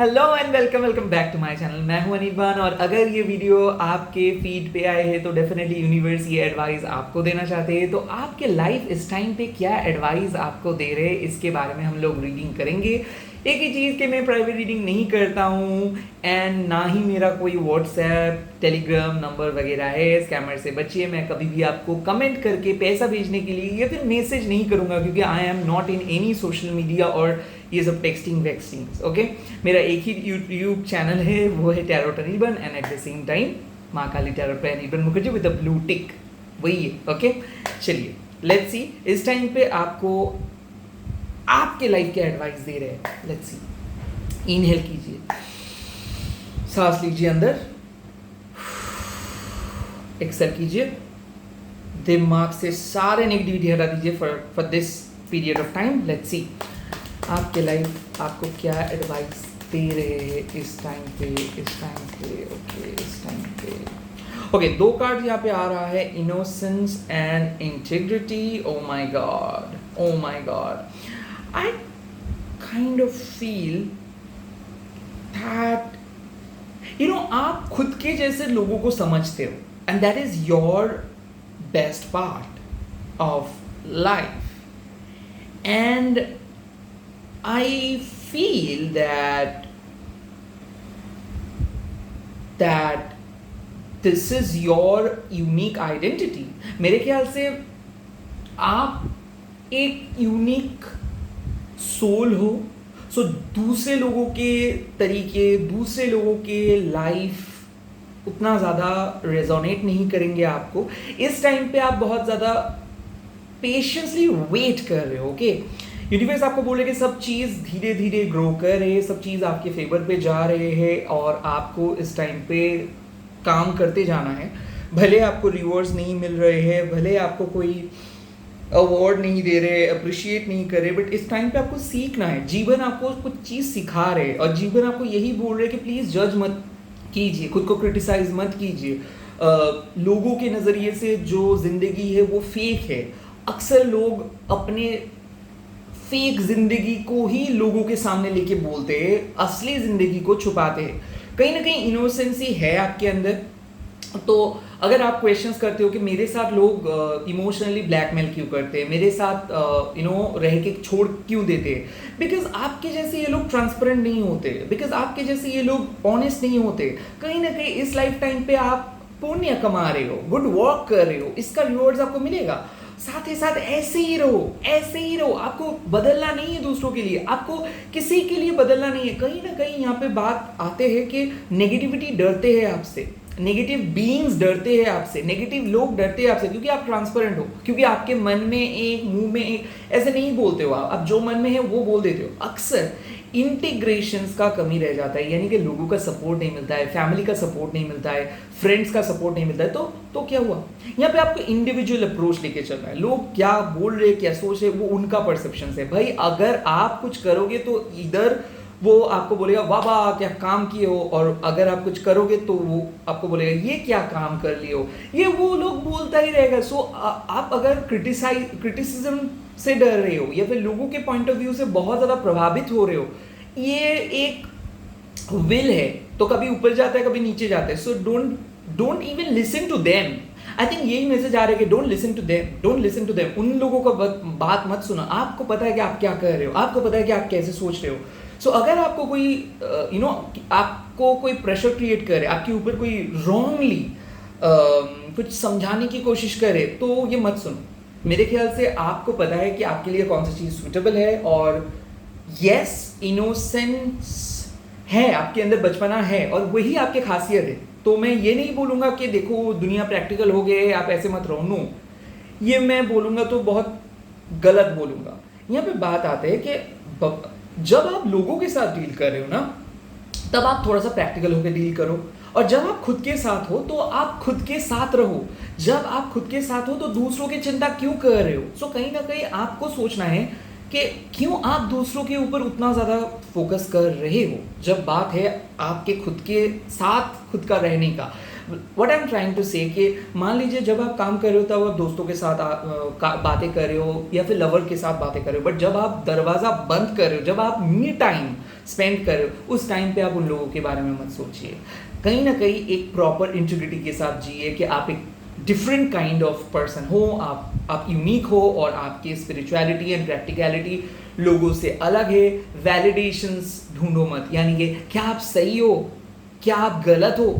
Hello and welcome welcome back to my channel. मैं हूं अनिर्बान और अगर ये वीडियो आपके फीड पे आए हैं तो डेफिनेटली यूनिवर्स ये एडवाइस आपको देना चाहते हैं। तो आपके लाइफ इस टाइम पे क्या एडवाइस आपको दे रहे हैं इसके बारे में हम लोग रीडिंग करेंगे। एक ही चीज़ कि मैं प्राइवेट रीडिंग नहीं करता हूँ एंड ना ही मेरा कोई व्हाट्सएप टेलीग्राम नंबर वगैरह है। स्कैमर से बचिए। मैं कभी भी आपको कमेंट करके पैसा भेजने के लिए या फिर मैसेज नहीं करूँगा क्योंकि I am not in any social media और ये सब टेक्सटिंग वैक्सटिंग। ओके, मेरा एक ही यूट्यूब चैनल है, वो है tarot Anirban and at the same time माँ काली टैरोट पे Anirban Mukherjee with a blue tick, वही है। ओके, चलिए लेट्स सी इस टाइम पे आपको आपके लाइफ के एडवाइस दे रहे हैं। Let's see. इनहेल कीजिए, सांस लीजिए अंदर, एक्सेल कीजिए, दिमाग से सारे नेगेटिविटी हटा दीजिए for this period of time. Let's see आपके लाइफ आपको क्या एडवाइस दे रहे हैं इस टाइम पे। ओके, इस टाइम पे ओके, दो कार्ड यहाँ पे आ रहा है, innocence and integrity. Oh my God, I kind of feel that आप खुद के जैसे लोगों को समझते हो and that is your best part of life and I feel that this is your unique identity. मेरे ख्याल से आप एक यूनिक सोल हो। सो दूसरे लोगों के तरीके, दूसरे लोगों के लाइफ उतना ज़्यादा रेजोनेट नहीं करेंगे आपको। इस टाइम पे आप बहुत ज़्यादा पेशेंसली वेट कर रहे हो। ओके, यूनिवर्स आपको बोले कि सब चीज़ धीरे धीरे ग्रो कर रहे हैं, सब चीज़ आपके फेवर पे जा रहे हैं और आपको इस टाइम पे काम करते जाना है। भले आपको रिवॉर्ड्स नहीं मिल रहे हैं, भले आपको कोई अवार्ड नहीं दे रहे, अप्रिशिएट नहीं कर रहे, बट इस टाइम पे आपको सीखना है। जीवन आपको कुछ चीज़ सिखा रहे और जीवन आपको यही बोल रहे कि प्लीज़ जज मत कीजिए, खुद को क्रिटिसाइज मत कीजिए। लोगों के नज़रिए से जो ज़िंदगी है वो फेक है। अक्सर लोग अपने फेक जिंदगी को ही लोगों के सामने लेके बोलते हैं, असली जिंदगी को छुपाते हैं। कहीं ना कहीं इनोसेंसी है आपके अंदर। तो अगर आप क्वेश्चंस करते हो कि मेरे साथ लोग इमोशनली ब्लैकमेल क्यों करते हैं, मेरे साथ रह के छोड़ क्यों देते हैं, बिकॉज आपके जैसे ये लोग ट्रांसपेरेंट नहीं होते, बिकॉज आपके जैसे ये लोग ऑनेस्ट नहीं होते। कहीं ना कहीं इस लाइफ टाइम पे आप पुण्य कमा रहे हो, गुड वर्क कर रहे हो, इसका रिवॉर्ड्स आपको मिलेगा। साथ ही साथ ऐसे ही रहो। आपको बदलना नहीं है दूसरों के लिए, आपको किसी के लिए बदलना नहीं है। कहीं ना कहीं यहाँ पे बात आते हैं कि नेगेटिविटी डरते हैं आपसे, नेगेटिव बीइंग्स डरते हैं आपसे, नेगेटिव लोग डरते हैं आपसे, क्योंकि आप ट्रांसपेरेंट हो, क्योंकि आपके मन में एक, मुंह में एक, ऐसे नहीं बोलते हो आप जो मन में है वो बोल देते हो। अक्सर इंटीग्रेशंस का कमी रह जाता है, यानी कि लोगों का सपोर्ट नहीं मिलता है, फैमिली का सपोर्ट नहीं मिलता है, फ्रेंड्स का सपोर्ट नहीं मिलता है। तो क्या हुआ, यहाँ पे आपको इंडिविजुअल अप्रोच लेके चलना है। लोग क्या बोल रहे, क्या सोच रहे, वो उनका परसेप्शन है। भाई अगर आप कुछ करोगे तो इधर वो आपको बोलेगा वाह वाह क्या काम किए हो, और अगर आप कुछ करोगे तो वो आपको बोलेगा ये क्या काम कर लिए हो, ये वो लोग बोलता ही रहेगा। सो आप अगर क्रिटिसिज्म से डर रहे हो या फिर लोगों के पॉइंट ऑफ व्यू से बहुत ज़्यादा प्रभावित हो रहे हो, ये एक विल है, तो कभी ऊपर जाता है कभी नीचे जाता है। So don't even listen to them. I think यही मैसेज आ रहा है कि डोंट लिसन टू देम। उन लोगों का बात मत सुनो। आपको पता है कि आप क्या कर रहे हो, आपको पता है कि आप कैसे सोच रहे हो। सो अगर आपको कोई आपको कोई प्रेशर क्रिएट करे, आपके ऊपर कोई रॉन्गली कुछ समझाने की कोशिश करे, तो ये मत सुनो। मेरे ख्याल से आपको पता है कि आपके लिए कौन सी चीज़ सूटेबल है। और यस, इनोसेंस है आपके अंदर, बचपना है और वही आपकी खासियत है। तो मैं ये नहीं बोलूँगा कि देखो दुनिया प्रैक्टिकल हो गए आप ऐसे मत रहो, नो, ये मैं बोलूँगा तो बहुत गलत बोलूँगा। यहाँ पे बात आते है कि जब आप लोगों के साथ डील कर रहे हो ना, तब आप थोड़ा सा प्रैक्टिकल होकर डील करो, और जब आप खुद के साथ हो तो आप खुद के साथ रहो। जब आप खुद के साथ हो तो दूसरों की चिंता क्यों कर रहे हो। सो कहीं ना कहीं आपको सोचना है कि क्यों आप दूसरों के ऊपर उतना ज़्यादा फोकस कर रहे हो, जब बात है आपके खुद के साथ खुद का रहने का। What I am trying to say कि मान लीजिए जब आप काम कर रहे हो तब आप दोस्तों के साथ बातें कर रहे हो या फिर लवर के साथ बातें कर रहे हो, बट जब आप दरवाज़ा बंद कर रहे हो, जब आप मी टाइम स्पेंड कर रहे हो, उस टाइम पे आप उन लोगों के बारे में मत सोचिए। कहीं ना कहीं एक प्रॉपर इंटीग्रिटी के साथ जिए कि आप एक डिफरेंट काइंड ऑफ पर्सन हो, आप यूनिक हो और आपकी स्पिरिचुअलिटी एंड प्रैक्टिकलिटी लोगों से अलग है। वैलिडेशंस ढूंढो मत, यानी कि क्या आप सही हो, क्या आप गलत हो,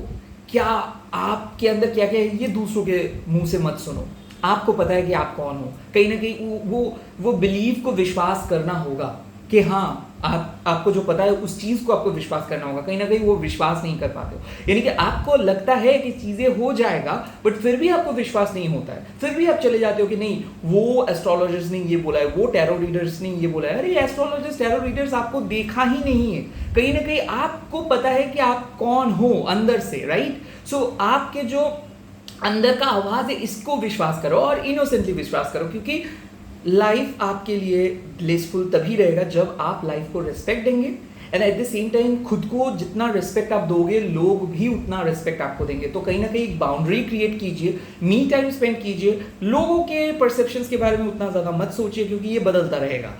क्या आपके अंदर क्या क्या है, ये दूसरों के मुंह से मत सुनो। आपको पता है कि आप कौन हो। कहीं ना कहीं वो बिलीव को विश्वास करना होगा कि हाँ, आपको जो पता है उस चीज़ को आपको विश्वास करना होगा। कहीं ना कहीं वो विश्वास नहीं कर पाते हो, यानी कि आपको लगता है कि चीज़ें हो जाएगा बट फिर भी आपको विश्वास नहीं होता है। फिर भी आप चले जाते हो कि नहीं, वो एस्ट्रोलॉजर्स ने ये बोला है, वो टैरो रीडर्स ने ये बोला है। अरे एस्ट्रोलॉजर्स टैरो रीडर्स आपको देखा ही नहीं है। कहीं ना कहीं आपको पता है कि आप कौन हो अंदर से, राइट। सो आपके जो अंदर का आवाज़ है इसको विश्वास करो और इनोसेंटली विश्वास करो, क्योंकि लाइफ आपके लिए ब्लिसफुल तभी रहेगा जब आप लाइफ को रिस्पेक्ट देंगे and at the same time खुद को जितना रिस्पेक्ट आप दोगे लोग भी उतना रिस्पेक्ट आपको देंगे। तो कहीं ना कहीं एक बाउंड्री क्रिएट कीजिए, मी टाइम स्पेंड कीजिए, लोगों के परसेप्शंस के बारे में उतना ज़्यादा मत सोचिए क्योंकि ये बदलता रहेगा।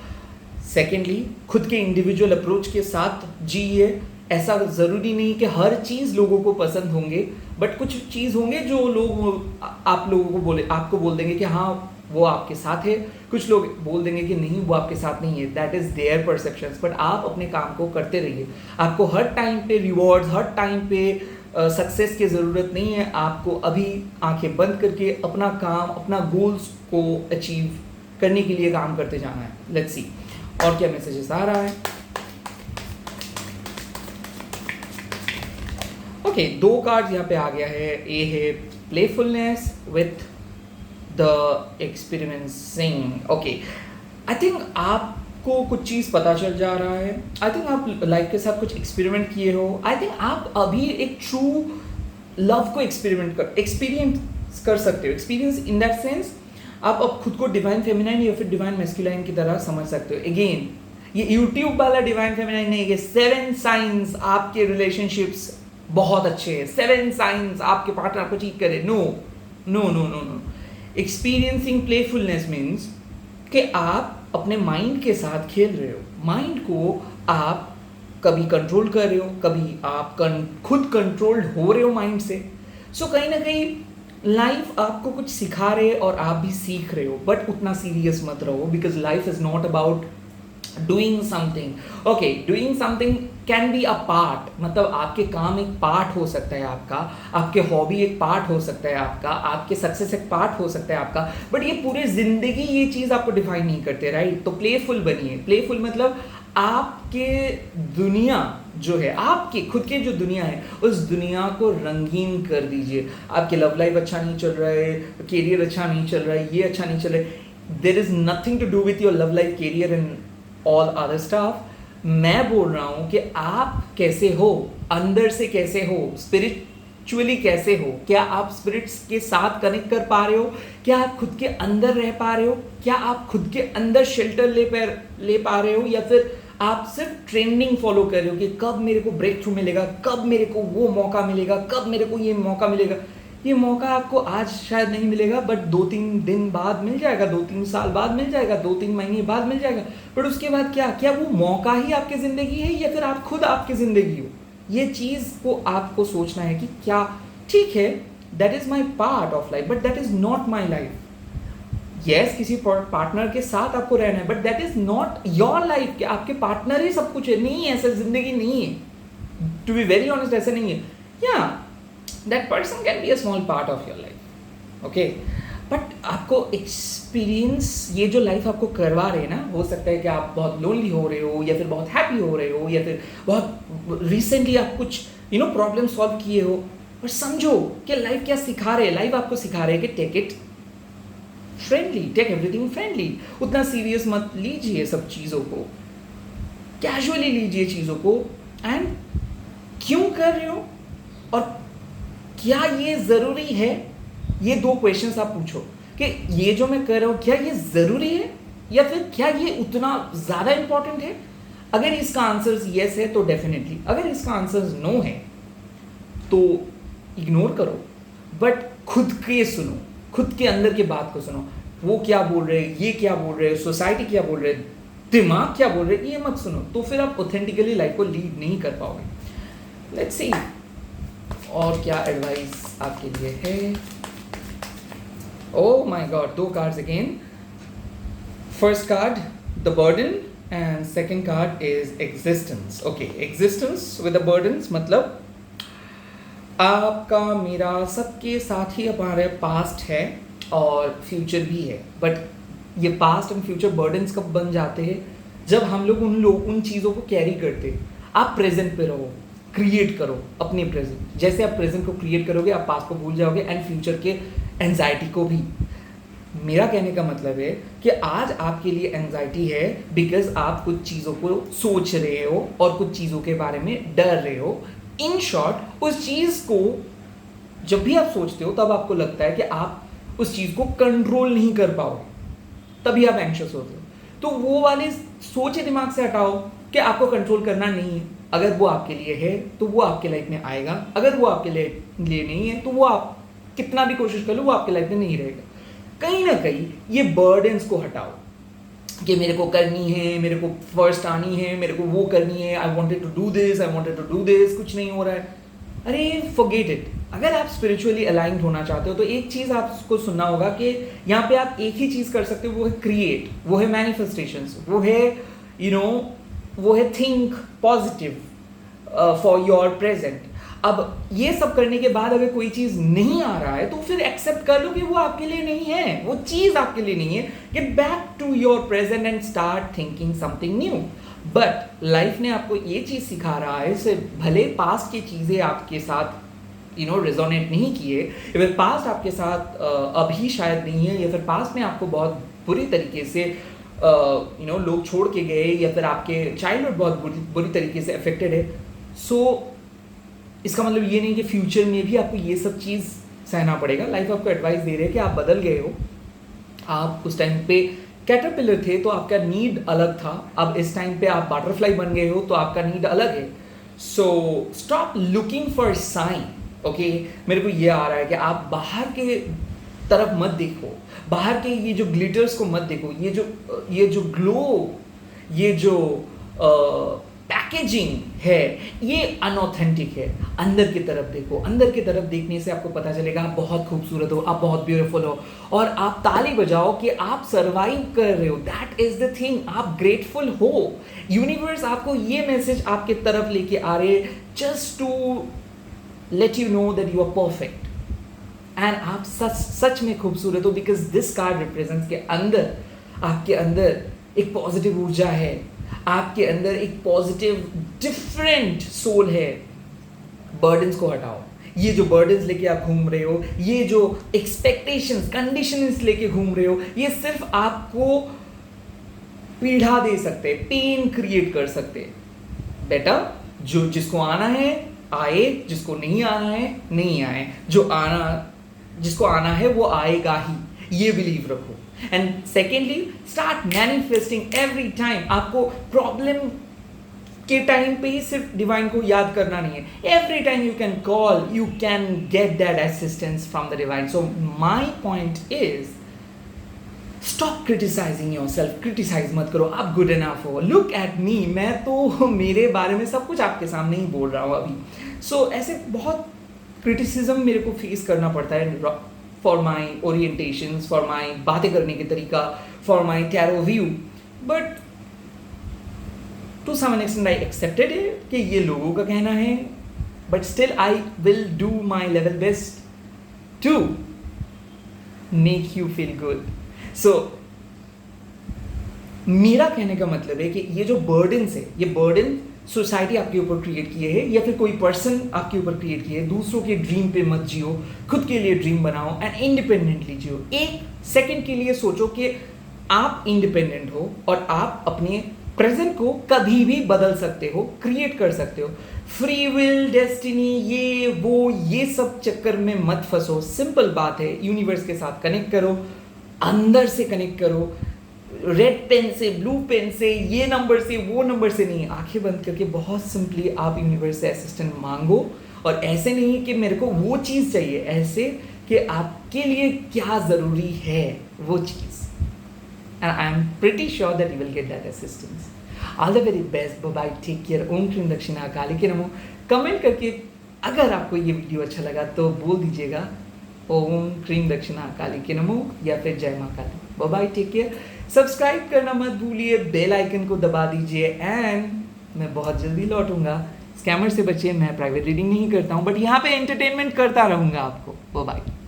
सेकेंडली, खुद के इंडिविजुअल अप्रोच के साथ जिए। ऐसा ज़रूरी नहीं कि हर चीज़ लोगों को पसंद होंगे, बट कुछ चीज़ होंगे जो लोग आप लोगों को आपको बोल देंगे कि हाँ वो आपके साथ है, कुछ लोग बोल देंगे कि नहीं वो आपके साथ नहीं है। That is their perceptions. But आप अपने काम को करते रहिए। आपको हर टाइम पे रिवॉर्ड्स, हर टाइम पे सक्सेस की ज़रूरत नहीं है। आपको अभी आंखें बंद करके अपना काम, अपना गोल्स को अचीव करने के लिए काम करते जाना है। लेट्स सी और क्या मैसेजेस आ रहा है। ओके, दो कार्ड यहाँ पे आ गया है। ए है playfulness with the experimenting. Okay, I think आपको कुछ चीज़ पता चल जा रहा है। आई थिंक आप लाइफ के साथ कुछ एक्सपेरिमेंट किए हो। आई थिंक आप अभी एक ट्रू लव को एक्सपीरियंस कर सकते हो। एक्सपीरियंस इन दैट सेंस आप अब खुद को डिवाइन फेमिनाइन या फिर डिवाइन मैस्कुलाइन की तरह समझ सकते हो। अगेन, ये यूट्यूब वाला डिवाइन फेमिनाइन नहीं, ये 7 साइंस आपके रिलेशनशिप्स बहुत अच्छे हैं, 7 साइंस आपके पार्टनर को चीट करे। No no no no no. Experiencing playfulness means कि आप अपने माइंड के साथ खेल रहे हो। माइंड को आप कभी कंट्रोल कर रहे हो, कभी आप खुद कंट्रोल्ड हो रहे हो माइंड से। सो कहीं ना कहीं लाइफ आपको कुछ सिखा रहे और आप भी सीख रहे हो, बट उतना सीरियस मत रहो because life is not about doing something. Okay, doing something can be a part, मतलब आपके काम एक पार्ट हो सकता है आपका, आपके हॉबी एक पार्ट हो सकता है आपका, आपके सक्सेस एक पार्ट हो सकता है आपका, बट ये पूरी जिंदगी ये चीज़ आपको डिफाइन नहीं करते, राइट। तो प्लेफुल बनिए। प्लेफुल मतलब आपके दुनिया जो है, आपके खुद के जो दुनिया है उस दुनिया को रंगीन कर दीजिए। आपके लव लाइफ अच्छा नहीं चल रहा है, कैरियर अच्छा नहीं चल रहा है, ये अच्छा नहीं चल रहा है, there is nothing to do with your love life, career and all other stuff. मैं बोल रहा हूं कि आप कैसे हो, अंदर से कैसे हो, स्पिरिचुअली कैसे हो, क्या आप स्पिरिट्स के साथ कनेक्ट कर पा रहे हो, क्या आप खुद के अंदर रह पा रहे हो, क्या आप खुद के अंदर शेल्टर ले पा रहे हो, या फिर आप सिर्फ ट्रेंडिंग फॉलो कर रहे हो कि कब मेरे को ब्रेक थ्रू मिलेगा, कब मेरे को वो मौका मिलेगा, कब मेरे को ये मौका मिलेगा। ये मौका आपको आज शायद नहीं मिलेगा, बट 2-3 दिन बाद मिल जाएगा, 2-3 साल बाद मिल जाएगा, 2-3 महीने बाद मिल जाएगा। बट उसके बाद क्या वो मौका ही आपकी ज़िंदगी है या फिर आप खुद आपकी ज़िंदगी हो? ये चीज़ को आपको सोचना है कि क्या ठीक है, that is my part of life but that is not my life. Yes, किसी पार्टनर के साथ आपको रहना है but that is not your life. कि आपके पार्टनर ही सब कुछ है, नहीं, ऐसा ज़िंदगी नहीं है। टू बी वेरी ऑनेस्ट, ऐसा नहीं है। या that person can be a small part of your life, okay? But आपको एक्सपीरियंस, ये जो लाइफ आपको करवा रहे हैं ना, हो सकता है कि आप बहुत लोनली हो रहे हो या फिर बहुत हैप्पी हो रहे हो या फिर बहुत रिसेंटली आप कुछ प्रॉब्लम सॉल्व किए हो, और समझो कि लाइफ क्या सिखा रहे हैं। लाइफ आपको सिखा रहे हैं कि take it friendly, take everything friendly. उतना सीरियस मत लीजिए सब चीज़ों को, कैजुअली लीजिए चीज़ों को। एंड क्यों कर रहे हो और क्या ये ज़रूरी है, ये 2 क्वेश्चंस आप पूछो कि ये जो मैं कर रहा हूँ क्या ये ज़रूरी है या फिर क्या ये उतना ज़्यादा इंपॉर्टेंट है। अगर इसका आंसर येस है तो डेफिनेटली, अगर इसका आंसर नो है तो इग्नोर करो, बट खुद के सुनो, खुद के अंदर की बात को सुनो। वो क्या बोल रहे हैं, ये क्या बोल रहे हैं, सोसाइटी क्या बोल रहे हैं, दिमाग क्या बोल रहे हैं ये मत सुनो, तो फिर आप ऑथेंटिकली लाइफ को लीड नहीं कर पाओगे। लेट्स सी और क्या एडवाइस आपके लिए है। Oh my God, 2 cards again. First card the burden and second card is existence. Okay, existence with the burdens मतलब आपका मेरा सबके साथ ही हमारे पास्ट है और फ्यूचर भी है, बट ये पास्ट एंड फ्यूचर बर्डन्स कब बन जाते हैं, जब हम लोग उन चीज़ों को कैरी करते। आप प्रेजेंट पे रहो, क्रिएट करो अपने प्रेजेंट। जैसे आप प्रेजेंट को क्रिएट करोगे आप पास्ट को भूल जाओगे एंड फ्यूचर के एंजाइटी को भी। मेरा कहने का मतलब है कि आज आपके लिए एंजाइटी है बिकॉज आप कुछ चीज़ों को सोच रहे हो और कुछ चीज़ों के बारे में डर रहे हो। इन शॉर्ट, उस चीज़ को जब भी आप सोचते हो तब आपको लगता है कि आप उस चीज़ को कंट्रोल नहीं कर पाओगे, तभी आप एंग्शियस होते हो। तो वो वाले सोचे दिमाग से हटाओ कि आपको कंट्रोल करना नहीं है। अगर वो आपके लिए है तो वो आपके लाइफ में आएगा, अगर वो आपके लिए नहीं है तो वो आप कितना भी कोशिश कर लो वो आपके लाइफ में नहीं रहेगा। कहीं ना कहीं ये बर्डन्स को हटाओ कि मेरे को करनी है, मेरे को फर्स्ट आनी है, मेरे को वो करनी है, I wanted to do this, I wanted to do this, कुछ नहीं हो रहा है। अरे फॉरगेट इट। अगर आप स्पिरिचुअली अलाइंड होना चाहते हो तो एक चीज़ आपको सुनना होगा कि यहाँ पे आप एक ही चीज़ कर सकते हो, वो है क्रिएट, वो है मैनिफेस्टेशंस, वो है वो है think positive for your present. अब ये सब करने के बाद अगर कोई चीज़ नहीं आ रहा है तो फिर एक्सेप्ट कर लो कि वो आपके लिए नहीं है, वो चीज़ आपके लिए नहीं है। Get back to your present and start thinking something new. But life ने आपको ये चीज़ सिखा रहा है, से भले पास्ट की चीज़ें आपके साथ रेजोनेट नहीं किए, या फिर पास्ट आपके साथ अभी शायद नहीं है, या फिर पास्ट में आपको बहुत बुरी तरीके से लोग छोड़ के गए, या फिर आपके चाइल्डहुड बहुत बुरी तरीके से अफेक्टेड है। सो इसका मतलब ये नहीं कि फ्यूचर में भी आपको ये सब चीज़ सहना पड़ेगा। लाइफ आपको एडवाइस दे रही है कि आप बदल गए हो। आप उस टाइम पे कैटरपिलर थे तो आपका नीड अलग था, अब इस टाइम पे आप बटरफ्लाई बन गए हो तो आपका नीड अलग है। So stop looking for sign. Okay, मेरे को ये आ रहा है कि आप बाहर के तरफ मत देखो, बाहर के ये जो ग्लिटर्स को मत देखो, ये जो ग्लो, ये जो पैकेजिंग है ये अनऑथेंटिक है। अंदर की तरफ देखो, अंदर की तरफ देखने से आपको पता चलेगा आप बहुत खूबसूरत हो, आप बहुत ब्यूटीफुल हो, और आप ताली बजाओ कि आप सरवाइव कर रहे हो। दैट इज द थिंग, आप ग्रेटफुल हो। यूनिवर्स आपको ये मैसेज आपके तरफ लेके आ रहे just to let you know that you are perfect and आप सच में खूबसूरत हो, बिकॉज दिस कार्ड रिप्रेजेंट्स के अंदर, आपके अंदर एक पॉजिटिव ऊर्जा है, आपके अंदर एक पॉजिटिव डिफरेंट सोल है। बर्डन्स को हटाओ। ये जो बर्डन्स लेके आप घूम रहे हो, ये जो एक्सपेक्टेशंस, कंडीशंस लेके घूम रहे हो, ये सिर्फ आपको पीड़ा दे सकते, पेन क्रिएट कर सकते। बेटा, जो जिसको आना है आए, जिसको नहीं आना है नहीं आए, जिसको आना है वो आएगा ही, ये बिलीव रखो। And secondly, start manifesting every time. आपको प्रॉब्लम के टाइम पे ही सिर्फ डिवाइन को याद करना नहीं है, every time you can call, you can get that assistance from the divine. So my point is stop criticising yourself. Criticise मत करो, आप गुड इनफ हो। लुक एट मी, मैं तो मेरे बारे में सब कुछ आपके सामने ही बोल रहा हूँ अभी। सो ऐसे बहुत क्रिटिसिज्म मेरे को फेस करना पड़ता है for my orientations, for my बातें करने के तरीका, for my tarot view, but to some extent I accepted it कि ये लोगों का कहना है, but still I will do my level best to make you feel good. So मेरा कहने का मतलब है कि ये जो बर्डन्स है, ये बर्डन सोसाइटी आपके ऊपर क्रिएट किए है, या फिर कोई पर्सन आपके ऊपर क्रिएट किए है। दूसरों के ड्रीम पे मत जियो, खुद के लिए ड्रीम बनाओ एंड इंडिपेंडेंटली जियो। एक सेकंड के लिए सोचो कि आप इंडिपेंडेंट हो और आप अपने प्रेजेंट को कभी भी बदल सकते हो, क्रिएट कर सकते हो। फ्री विल, डेस्टिनी, ये सब चक्कर में मत फंसो। सिंपल बात है, यूनिवर्स के साथ कनेक्ट करो, अंदर से कनेक्ट करो, रेड पेन से, ब्लू पेन से, ये नंबर से, वो नंबर से नहीं। आंखें बंद करके बहुत सिंपली आप यूनिवर्स से असिस्टेंट मांगो, और ऐसे नहीं कि मेरे को वो चीज़ चाहिए, ऐसे कि आपके लिए क्या ज़रूरी है वो चीज़। and I am pretty sure that you will get that assistance. All the very best. Bye bye. Take care. Om cream दक्षिणा काली के नमो. कमेंट करके अगर आपको ये वीडियो अच्छा लगा तो बोल दीजिएगा ओम क्रीम दक्षिणा काली के नमो या फिर जय माँ Kali. Bye bye. Take care. Subscribe करना मत भूलिए, बेल आइकन को दबा दीजिए एंड मैं बहुत जल्दी लौटूंगा. स्कैमर से बचिए, मैं प्राइवेट रीडिंग नहीं करता हूँ बट यहाँ पे एंटरटेनमेंट करता रहूँगा आपको. Bye bye.